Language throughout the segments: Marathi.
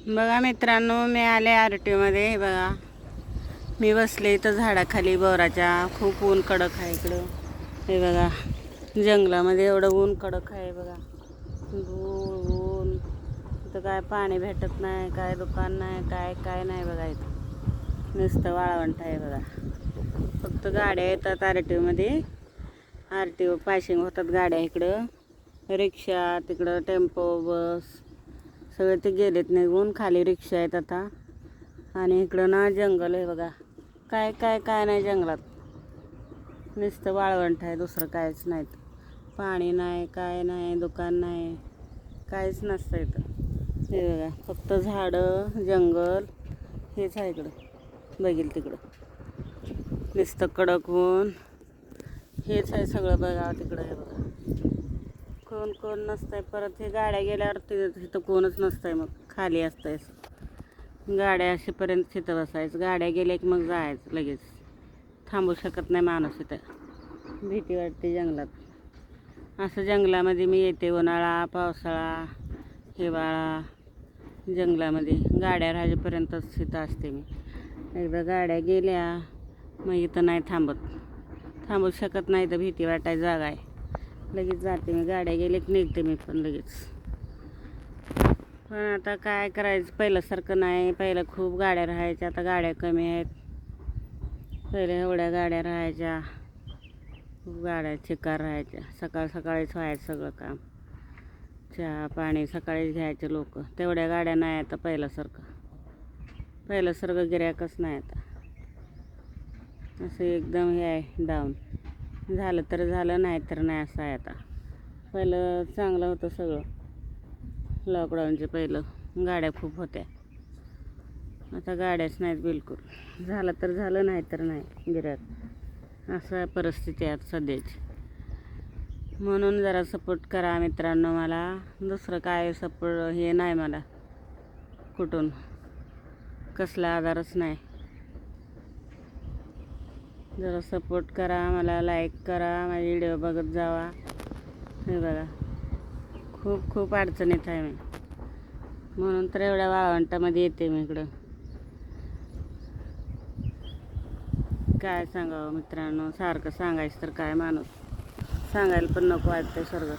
बघा मित्रांनो, मी आले आरटीमध्ये. हे बघा, मी बसले इथं झाडाखाली बोराच्या. खूप ऊन कडक आहे इकडं. हे बघा, जंगलामध्ये एवढं ऊन कडक आहे बघा. धूळ ऊन. इथं काय पाणी भेटत नाही, काय दुकान नाही, काय नाही बघा. इथं नुसतं वाळवंट आहे बघा. फक्त गाड्या येतात आरटीओमध्ये. आरटीओ पासिंग होतात गाड्या इकडं. रिक्षा तिकडं, टेम्पो, बस सगळे ते गेलेत निघून. खाली रिक्षा आहेत आता. आणि इकडं ना जंगल आहे बघा. काय नाही जंगलात. नुसतं वाळवंट आहे, दुसरं काहीच नाही. पाणी नाही, काय नाही, दुकान नाही, काहीच नसतं इथं. हे बघा, फक्त झाडं, जंगल हेच आहे इकडं. बघील तिकडं नुसतं कडक ऊन. हेच आहे सगळं बघा तिकडं. हे बघा, कोण नसतंय. परत हे गाड्या गेल्यावर तिथं कोणच नसतंय. मग खाली असतंय गाड्या अशीपर्यंत तिथं बसायचं. गाड्या गेल्या की मग जायचं लगेच. थांबू शकत नाही माणूस इथं. भीती वाटते जंगलात. असं जंगलामध्ये मी येते. उन्हाळा, पावसाळा, हिवाळा. जंगलामध्ये गाड्या राजेपर्यंतच तिथं असते मी. एकदा गाड्या गेल्या मग इथं नाही थांबू शकत नाही. तर भीती वाटायची जागा आहे. लगेच जाते मी. गाड्या गेले की निघते मी पण लगेच. पण आता काय करायचं, पहिल्यासारखं नाही. पहिलं खूप गाड्या राहायच्या, आता गाड्या कमी आहेत. पहिले एवढ्या गाड्या राहायच्या, खूप गाड्या चिकार राहायच्या. सकाळीच व्हायचं सगळं काम. चहा पाणी सकाळीच घ्यायचे लोक. तेवढ्या गाड्या नाही आता पहिल्यासारखं गिऱ्हाईकच नाही आता. असं एकदम हे आहे, डाऊन. झालं तर झालं, नाही तर नाही, असं आहे आता. पहिलं चांगलं होतं सगळं. लॉकडाऊनचे पहिलं गाड्या खूप होत्या. आता गाड्याच नाहीत बिलकुल. झालं तर झालं, नाही तर नाही गिऱ्हाईक. असं परिस्थिती आहे आता सध्याची. म्हणून जरा सपोर्ट करा मित्रांनो मला. दुसरं काय सपोर्ट हे नाही मला. कुठून कसला आधारच नाही. जरा सपोर्ट करा मला. लाईक करा, माझे व्हिडिओ बघत जावा. हे बघा, खूप अडचणीत आहे मी. म्हणून तर एवढ्या वाळवंटामध्ये येते मी इकडं. काय सांगावं मित्रांनो, सारखं सांगायचं तर काय, माणूस सांगायला पण नको वाटतं स्वर्ग.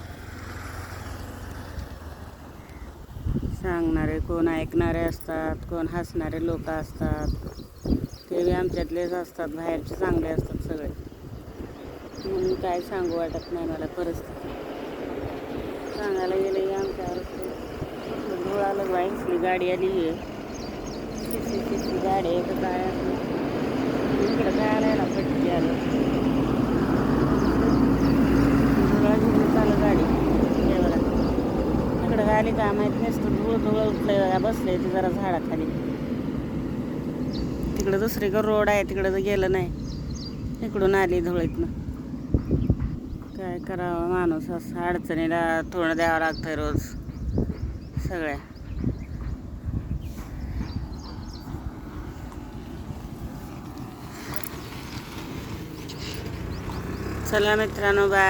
सांगणारे कोण ऐकणारे असतात, कोण हसणारे लोक असतात. ते बी आमच्यातलेच असतात, बाहेरचे चांगले असतात सगळे. म्हणून काय सांगू वाटत नाही मला परिस्थिती. सांगायला गेले की आमच्यावर धुळालं बाईसली गाडी आली आहे. शिशी गाडी आहे तर काय इकडं काय आलायला पट्टी आलं. धुळा घेऊन चालू गाडी. हे बघा, इकडं काय आली काय माहीत नसतं. धूळ उठलंय बघा. बसले ते जरा झाडाखाली. तिकडं दुसरीकडं रोड आहे, तिकडं तर गेलं नाही. इकडून आली धुळीतनं. काय करावं माणूस, असं अडचणीला थोडं द्यावं लागतंय रोज सगळ्या. चला मित्रांनो, बाय.